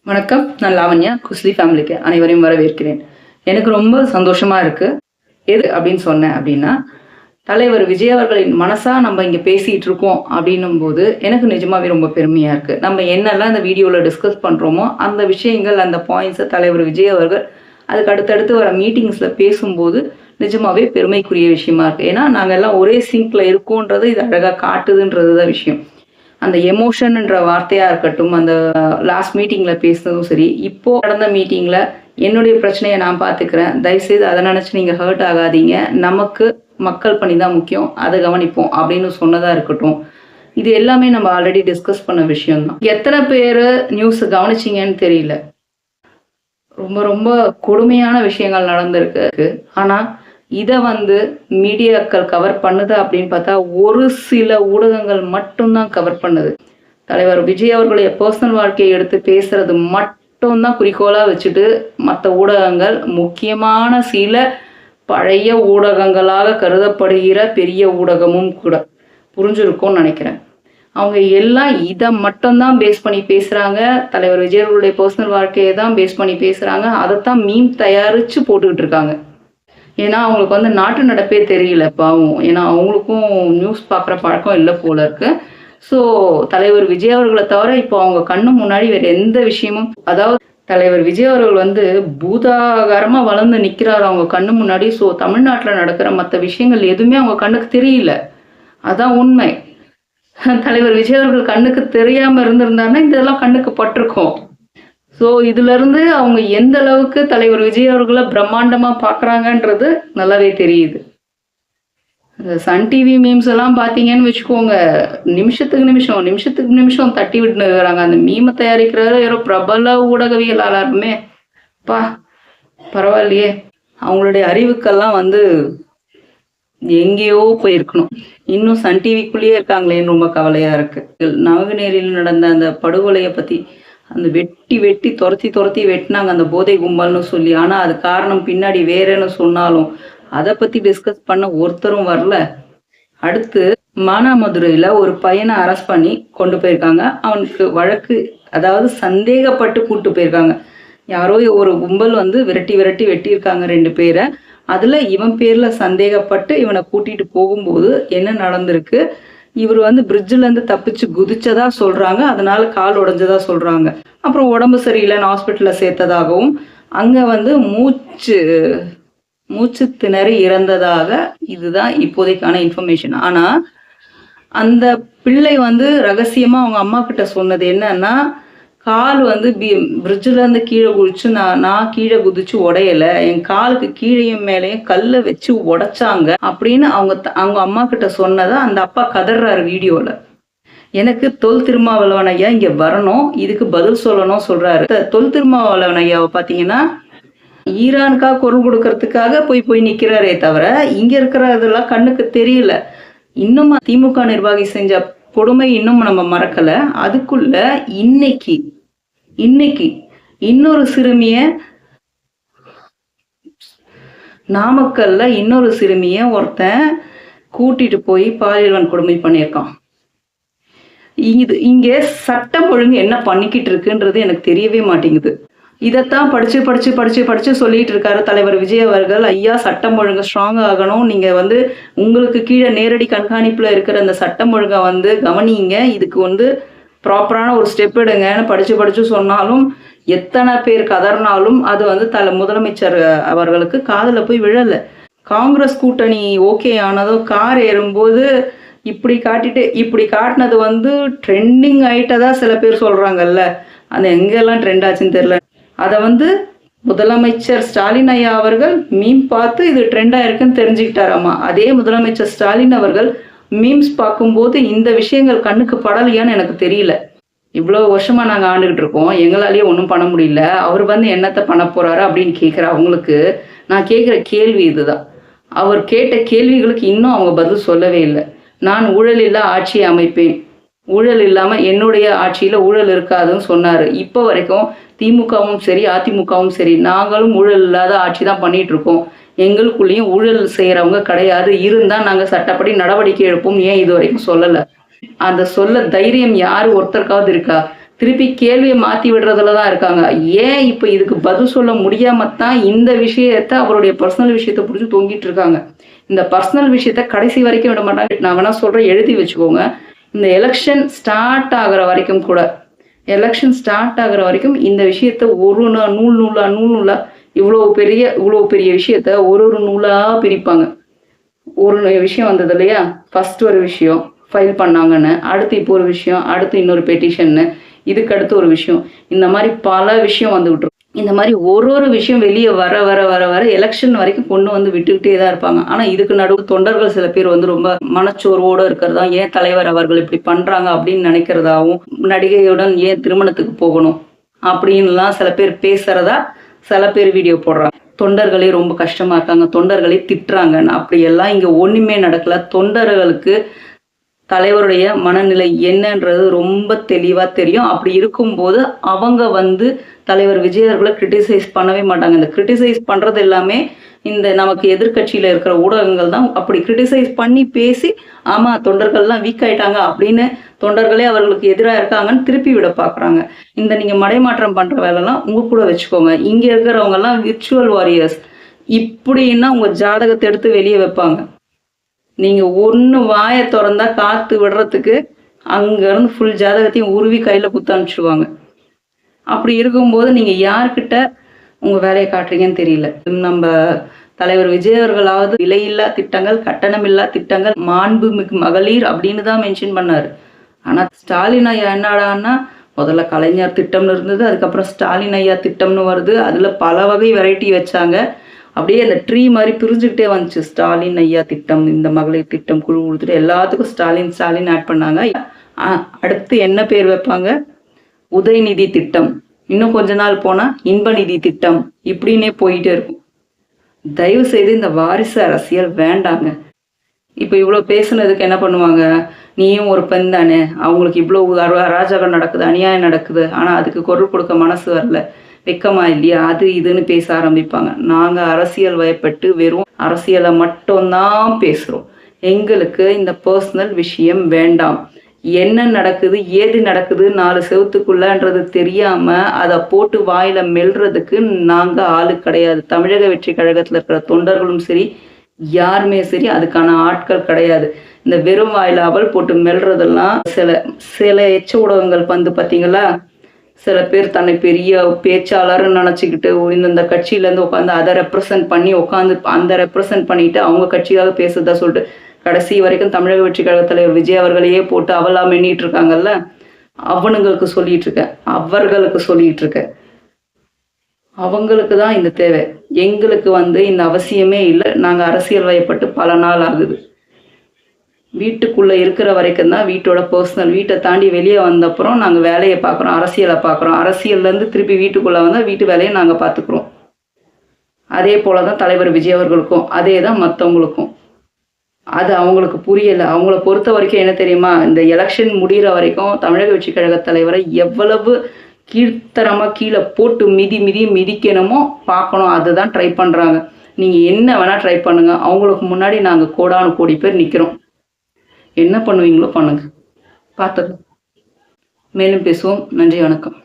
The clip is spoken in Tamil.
வணக்கம். நான் லாவண்யா. குஸ்லி ஃபேமிலிக்கு அனைவரையும் வரவேற்கிறேன். எனக்கு ரொம்ப சந்தோஷமா இருக்கு. எது அப்படின்னு சொன்னேன் அப்படின்னா, தலைவர் விஜய் அவர்களின் மனசா நம்ம இங்க பேசிட்டு இருக்கோம் அப்படின்னும்போது, எனக்கு நிஜமாவே ரொம்ப பெருமையா இருக்கு. நம்ம என்னெல்லாம் இந்த வீடியோல டிஸ்கஸ் பண்றோமோ, அந்த விஷயங்கள், அந்த பாயிண்ட்ஸ தலைவர் விஜய் அவர்கள் அதுக்கு அடுத்தடுத்து வர மீட்டிங்ஸ்ல பேசும்போது, நிஜமாவே பெருமைக்குரிய விஷயமா இருக்கு. ஏன்னா, நாங்க எல்லாம் ஒரே சிங்க்ல இருக்கோன்றது இது அழகா காட்டுதுன்றது தான் விஷயம். அந்த எமோஷன்ன்ற வார்த்தையா இருக்கட்டும், அந்த லாஸ்ட் மீட்டிங்ல பேசினதும் சரி, இப்போ நடந்த மீட்டிங்ல என்னுடைய பிரச்சனைய நான் பார்த்துக்கிறேன். தயவுசெய்து அத நினைச்சு நீங்க ஹர்ட் ஆகாதீங்க. நமக்கு மக்கள் பணி தான் முக்கியம். அத கவனிப்போம் அப்படின்னு சொன்னதா இருக்கட்டும். இது எல்லாமே நம்ம ஆல்ரெடி டிஸ்கஸ் பண்ண விஷயம் தான். எத்தனை பேரு நியூஸ் கவனிச்சீங்கன்னு தெரியல. ரொம்ப ரொம்ப கொடுமையான விஷயங்கள் நடந்திருக்கு. ஆனா இத மீடியாக்கள் கவர் பண்ணுது அப்படின்னு பார்த்தா, ஒரு சில ஊடகங்கள் மட்டும்தான் கவர் பண்ணுது. தலைவர் விஜய் அவர்களுடைய பர்சனல் வாழ்க்கையை எடுத்து பேசுறது மட்டும்தான் குறிக்கோளா வச்சுட்டு, மற்ற ஊடகங்கள் முக்கியமான சில பழைய ஊடகங்களாக கருதப்படுகிற பெரிய ஊடகமும் கூட புரிஞ்சிருக்கும்னு நினைக்கிறேன். அவங்க எல்லாம் இதை மட்டும்தான் பேஸ் பண்ணி பேசுறாங்க. தலைவர் விஜய் அவர்களுடைய பர்சனல் வாழ்க்கையை தான் பேஸ் பண்ணி பேசுறாங்க. அதைத்தான் மீம் தயாரிச்சு போட்டுக்கிட்டு இருக்காங்க. ஏன்னா அவங்களுக்கு நாட்டு நடப்பே தெரியல பாவம். ஏன்னா அவங்களுக்கும் நியூஸ் பார்க்குற பழக்கம் இல்லை போல இருக்கு. ஸோ தலைவர் விஜய் அவர்களை தவிர இப்போ அவங்க கண்ணு முன்னாடி வேற எந்த விஷயமும், அதாவது தலைவர் விஜய் அவர்கள் பூதாகாரமா வளர்ந்து நிற்கிறாரு அவங்க கண்ணு முன்னாடி. ஸோ தமிழ்நாட்டில் நடக்கிற மற்ற விஷயங்கள் எதுவுமே அவங்க கண்ணுக்கு தெரியல. அதான் உண்மை. தலைவர் விஜய் அவர்கள் கண்ணுக்கு தெரியாம இருந்திருந்தாருன்னா இதெல்லாம் கண்ணுக்கு பட்டிருக்கும். ஸோ இதிலிருந்து அவங்க எந்த அளவுக்கு தலைவர் விஜய் அவர்களை பிரம்மாண்டமா பார்க்குறாங்கன்றது நல்லாவே தெரியுது. சன் டிவி மீம்ஸ் எல்லாம் பார்த்தீங்கன்னு வச்சுக்கோங்க, நிமிஷத்துக்கு நிமிஷம் தட்டி விட்டு இருக்கிறாங்க. அந்த மீமை தயாரிக்கிறாரு யாரோ பிரபல ஊடகவியலாளருமே. பரவாயில்லையே, அவங்களுடைய அறிவுக்கெல்லாம் எங்கேயோ போயிருக்கணும். இன்னும் சன் டிவிக்குள்ளேயே இருக்காங்களேன்னு ரொம்ப கவலையா இருக்கு. நாங்குநேரியில் நடந்த அந்த படுகொலையை பத்தி அந்த வெட்டி துரத்தி வெட்டினாங்க அந்த போதை கும்பல்னு சொல்லி. ஆனா அது காரணம் பின்னாடி வேறன்னு சொன்னாலும் அதை பத்தி டிஸ்கஸ் பண்ண ஒருத்தரும் வரல. அடுத்து மானாமதுரையில ஒரு பையனை அரெஸ்ட் பண்ணி கொண்டு போயிருக்காங்க. அவனுக்கு வழக்கு, அதாவது சந்தேகப்பட்டு கூட்டு போயிருக்காங்க. யாரோ ஒரு கும்பல் விரட்டி வெட்டியிருக்காங்க 2 பேரை. அதுல இவன் பேர்ல சந்தேகப்பட்டு இவனை கூட்டிட்டு போகும்போது என்ன நடந்திருக்கு, இவர் பிரிட்ஜில் இருந்து தப்பிச்சு குதிச்சதா சொல்றாங்க. அதனால கால் உடைஞ்சதா சொல்றாங்க. அப்புறம் உடம்பு சரியில்லைன்னு ஹாஸ்பிட்டல்ல சேர்த்ததாகவும், அங்க மூச்சு திணறி இறந்ததாக இதுதான் இப்போதைக்கான இன்ஃபர்மேஷன். ஆனா அந்த பிள்ளை ரகசியமா அவங்க அம்மா கிட்ட சொன்னது என்னன்னா, கால் பிரிட்ஜில் இருந்து கீழே குதிச்சு நான் கீழே குதிச்சு உடையல, என் காலுக்கு கீழையும் மேலேயும் கல்லை வச்சு உடைச்சாங்க அப்படின்னு அவங்க அம்மா கிட்ட சொன்னதை அந்த அப்பா கதறாரு வீடியோல. எனக்கு தொல் திருமாவளவன் ஐயா இங்க வரணும், இதுக்கு பதில் சொல்லணும் சொல்றாரு. தொல் திருமாவளவன் ஐயாவை பாத்தீங்கன்னா ஈரானுக்காக குரல் கொடுக்கறதுக்காக போய் நிக்கிறாரே தவிர இங்க இருக்கிறதெல்லாம் கண்ணுக்கு தெரியல. இன்னும் திமுக நிர்வாகி செஞ்ச கொடுமை இன்னும் நம்ம மறக்கல. அதுக்குள்ள இன்னைக்கு இன்னொரு சிறுமிய நாமக்கல்ல இன்னொரு சிறுமிய ஒருத்தன் கூட்டிட்டு போய் பாலியல் வன்கொடுமை பண்ணியிருக்கான். இங்க சட்டம் ஒழுங்கு என்ன பண்ணிக்கிட்டு இருக்குன்றது எனக்கு தெரியவே மாட்டேங்குது. இதைத்தான் படிச்சு சொல்லிட்டு இருக்காரு தலைவர் விஜய் அவர்கள். ஐயா, சட்டம் ஒழுங்கு ஸ்ட்ராங் ஆகணும், நீங்க உங்களுக்கு கீழே நேரடி கண்காணிப்புல இருக்கிற அந்த சட்டம் ஒழுங்கை கவனிங்க, இதுக்கு ப்ராப்பரான ஒரு ஸ்டெப் எடுங்கன்னு படிச்சு சொன்னாலும், எத்தனை பேர் கதறினாலும் அது முதலமைச்சர் அவர்களுக்கு காதுல போய் விழல. காங்கிரஸ் கூட்டணி ஓகே ஆனதும் கார் ஏறும்போது இப்படி காட்டினது ட்ரெண்டிங் ஆயிட்டதா சில பேர் சொல்றாங்கல்ல. அந்த எங்கெல்லாம் ட்ரெண்ட் ஆச்சுன்னு தெரியல. அதை முதலமைச்சர் ஸ்டாலின் ஐயா அவர்கள் மீம் பார்த்து இது ட்ரெண்டா இருக்குன்னு தெரிஞ்சுக்கிட்டாராமா. அதே முதலமைச்சர் ஸ்டாலின் அவர்கள் மீம்ஸ் பார்க்கும்போது இந்த விஷயங்கள் கண்ணுக்கு படலையான்னு எனக்கு தெரியல. இவ்வளோ வருஷமா நாங்கள் ஆண்டுகிட்டு இருக்கோம், எங்களாலேயே ஒன்றும் பண்ண முடியல, அவர் என்னத்தை பண்ண போறாரு அப்படின்னு கேட்குற அவங்களுக்கு நான் கேட்குற கேள்வி இதுதான். அவர் கேட்ட கேள்விகளுக்கு இன்னும் அவங்க பதில் சொல்லவே இல்லை. நான் ஊழல் இல்லா ஆட்சியை அமைப்பேன், ஊழல் இல்லாமல் என்னுடைய ஆட்சியில் ஊழல் இருக்காதுன்னு சொன்னார். இப்போ வரைக்கும் திமுகவும் சரி அதிமுகவும் சரி நாங்களும் ஊழல் இல்லாத ஆட்சி தான் பண்ணிட்டு இருக்கோம். எங்களுக்குள்ளேயும் ஊழல் செய்கிறவங்க கிடையாது, இருந்தால் நாங்கள் சட்டப்படி நடவடிக்கை எடுப்போம். ஏன் இது வரைக்கும் சொல்லலை? அந்த சொல்ல தைரியம் யார் ஒருத்தருக்காவது இருக்கா? திருப்பி கேள்வியை மாற்றி விடுறதுல தான் இருக்காங்க. ஏன் இப்போ இதுக்கு பதில் சொல்ல முடியாமல் தான் இந்த விஷயத்தை அவருடைய பர்சனல் விஷயத்தை பிடிச்சி தொங்கிட்டு இருக்காங்க. இந்த பர்சனல் விஷயத்த கடைசி வரைக்கும் விட மாட்டாங்க. நான் வேணா சொல்கிறேன், எழுதி வச்சுக்கோங்க. இந்த எலெக்ஷன் ஸ்டார்ட் ஆகிற வரைக்கும் கூட, எலெக்ஷன் ஸ்டார்ட் ஆகிற வரைக்கும் இந்த விஷயத்த ஒரு நூலா இவ்வளோ பெரிய விஷயத்த ஒரு நூலாக பிரிப்பாங்க. ஒரு விஷயம் வந்தது இல்லையா, ஃபர்ஸ்ட் ஒரு விஷயம் ஃபைல் பண்ணாங்கன்னு, அடுத்து இப்போ ஒரு விஷயம், அடுத்து இன்னொரு பெட்டிஷன்னு, இதுக்கு அடுத்து ஒரு விஷயம், இந்த மாதிரி பல விஷயம் வந்து விட்டுரும். இந்த மாதிரி ஒரு விஷயம் வெளியே வர வர வர வர எலெக்ஷன் வரைக்கும் கொண்டு வந்து விட்டுக்கிட்டே தான் இருப்பாங்க. ஆனால் இதுக்கு நடுவு தொண்டர்கள் சில பேர் வந்து ரொம்ப மனச்சோர்வோடு இருக்கிறதா, ஏன் தலைவர் அவர்கள் இப்படி பண்ணுறாங்க அப்படின்னு நினைக்கிறதாவும், நடிகையுடன் ஏன் திருமணத்துக்கு போகணும் அப்படின்லாம் சில பேர் பேசுகிறதா சில பேர் வீடியோ போடுறாங்க. தொண்டர்களே ரொம்ப கஷ்டமாக இருக்காங்க, தொண்டர்களே திட்டுறாங்கன்னு. அப்படியெல்லாம் இங்கே ஒன்றுமே நடக்கலை. தொண்டர்களுக்கு தலைவருடைய மனநிலை என்னன்றது ரொம்ப தெளிவாக தெரியும். அப்படி இருக்கும்போது அவங்க வந்து தலைவர் விஜய் அவர்களை கிரிட்டிசைஸ் பண்ணவே மாட்டாங்க. இந்த கிரிட்டிசைஸ் பண்ணுறது எல்லாமே இந்த நமக்கு எதிர்கட்சியில் இருக்கிற ஊடகங்கள் தான் அப்படி கிரிட்டிசைஸ் பண்ணி பேசி, ஆமாம் தொண்டர்கள்லாம் வீக் ஆயிட்டாங்க அப்படின்னு தொண்டர்களே அவர்களுக்கு எதிராக இருக்காங்கன்னு திருப்பி விட பார்க்குறாங்க. இந்த நீங்கள் மடைமாற்றம் பண்ணுற வேலைலாம் உங்கள் கூட வச்சுக்கோங்க. இங்கே இருக்கிறவங்கெல்லாம் விர்ச்சுவல் வாரியர்ஸ். இப்படின்னா உங்கள் ஜாதகத்தை எடுத்து வெளியே வைப்பாங்க. நீங்கள் ஒன்று வாயை திறந்தா காற்று விடுறதுக்கு அங்கேருந்து ஃபுல் ஜாதகத்தையும் உருவி கையில் குத்த அனுப்பிச்சிடுவாங்க. அப்படி இருக்கும்போது நீங்கள் யார்கிட்ட உங்கள் வேலையை காட்டுறீங்கன்னு தெரியல. நம்ம தலைவர் விஜய் அவர்களாவது விலையில்லா திட்டங்கள், கட்டணமில்லா திட்டங்கள், மாண்புமிகு மகளிர் அப்படின்னு தான் மென்ஷன் பண்ணார். ஆனால் ஸ்டாலின் ஐயா என்னடான்னா, முதல்ல கலைஞர் திட்டம்னு இருந்தது, அதுக்கப்புறம் ஸ்டாலின் ஐயா திட்டம்னு வருது. அதில் பல வகை வெரைட்டி வச்சாங்க. அப்படியே அந்த ட்ரீ மாதிரி பிரிஞ்சுக்கிட்டே வந்துச்சு. ஸ்டாலின் ஐயா திட்டம், இந்த மகளிர் திட்டம், குழு கொடுத்துட்டு எல்லாத்துக்கும் ஸ்டாலின் ஆட் பண்ணாங்க. அடுத்து என்ன பேர் வைப்பாங்க? உதயநிதி திட்டம், இன்னும் கொஞ்ச நாள் போனால் இன்பநிதி திட்டம், இப்படின்னே போயிட்டே இருக்கும். தயவு செய்து இந்த வாரிசு அரசியல் வேண்டாங்க. இப்போ இவ்வளோ பேசுனதுக்கு என்ன பண்ணுவாங்க? நீயும் ஒரு பெண் தானே, அவங்களுக்கு இவ்வளோ அராஜகம் நடக்குது, அநியாயம் நடக்குது, ஆனால் அதுக்கு குரல் கொடுக்க மனசு வரல, வெக்கமா இல்லையா, அது இதுன்னு பேச ஆரம்பிப்பாங்க. நாங்கள் அரசியல் வயப்பட்டு வெறும் அரசியலை மட்டும்தான் பேசுகிறோம். எங்களுக்கு இந்த பர்சனல் விஷயம் வேண்டாம். என்ன நடக்குது, ஏது நடக்குது 4 செவத்துக்குள்ளன்றது தெரியாமல் அதை போட்டு வாயில் மெல்றதுக்கு நாங்கள் ஆளு கிடையாது. தமிழக வெற்றி கழகத்தில் இருக்கிற தொண்டர்களும் சரி, யாருமே சரி அதுக்கான ஆட்கள் கிடையாது. இந்த வெறும் வாயில் அவள் போட்டு மெல்றதெல்லாம் சில எச்ச ஊடகங்கள் வந்து பார்த்தீங்களா, சில பேர் தன்னை பெரிய பேச்சாளர்னு நினச்சிக்கிட்டு இந்த கட்சியிலேருந்து உட்காந்து அதை ரெப்ரசன்ட் பண்ணி உட்காந்து அந்த ரெப்ரசன்ட் பண்ணிட்டு அவங்க கட்சியாக பேசுறதா சொல்லிட்டு கடைசி வரைக்கும் தமிழக வெற்றி கழக தலைவர் விஜய் அவர்களையே போட்டு அவெல்லாம் மென்னிட்டு இருக்காங்கல்ல, அவனுங்களுக்கு சொல்லிட்டு இருக்கேன், அவர்களுக்கு சொல்லிட்டு இருக்கேன். அவங்களுக்கு தான் இந்த தேவை, எங்களுக்கு வந்து இந்த அவசியமே இல்லை. நாங்கள் அரசியல் வயப்பட்டு பல நாள் ஆகுது. வீட்டுக்குள்ளே இருக்கிற வரைக்கும் தான் வீட்டோட பர்சனல். வீட்டை தாண்டி வெளியே வந்தப்புறம் நாங்கள் வேலையை பார்க்குறோம், அரசியலை பார்க்குறோம். அரசியல்லேருந்து திருப்பி வீட்டுக்குள்ளே வந்தால் வீட்டு வேலையை நாங்கள் பார்த்துக்குறோம். அதே போல தான் தலைவர் விஜய் அவர்களுக்கும், அதே தான் மற்றவங்களுக்கும். அது அவங்களுக்கு புரியலை. அவங்கள பொறுத்த வரைக்கும் என்ன தெரியுமா, இந்த எலெக்ஷன் முடிகிற வரைக்கும் தமிழக வெற்றி கழக தலைவரை எவ்வளவு கீழ்த்தரமாக கீழே போட்டு மிதிக்கணுமோ பார்க்கணும். அதுதான் ட்ரை பண்ணுறாங்க. நீங்கள் என்ன வேணால் ட்ரை பண்ணுங்கள், அவங்களுக்கு முன்னாடி நாங்கள் கோடானு கோடி பேர் நிற்கிறோம். என்ன பண்ணுவீங்களோ பண்ணுங்க, பார்த்துக்கலாம். மேலும் பேசுவோம். நன்றி, வணக்கம்.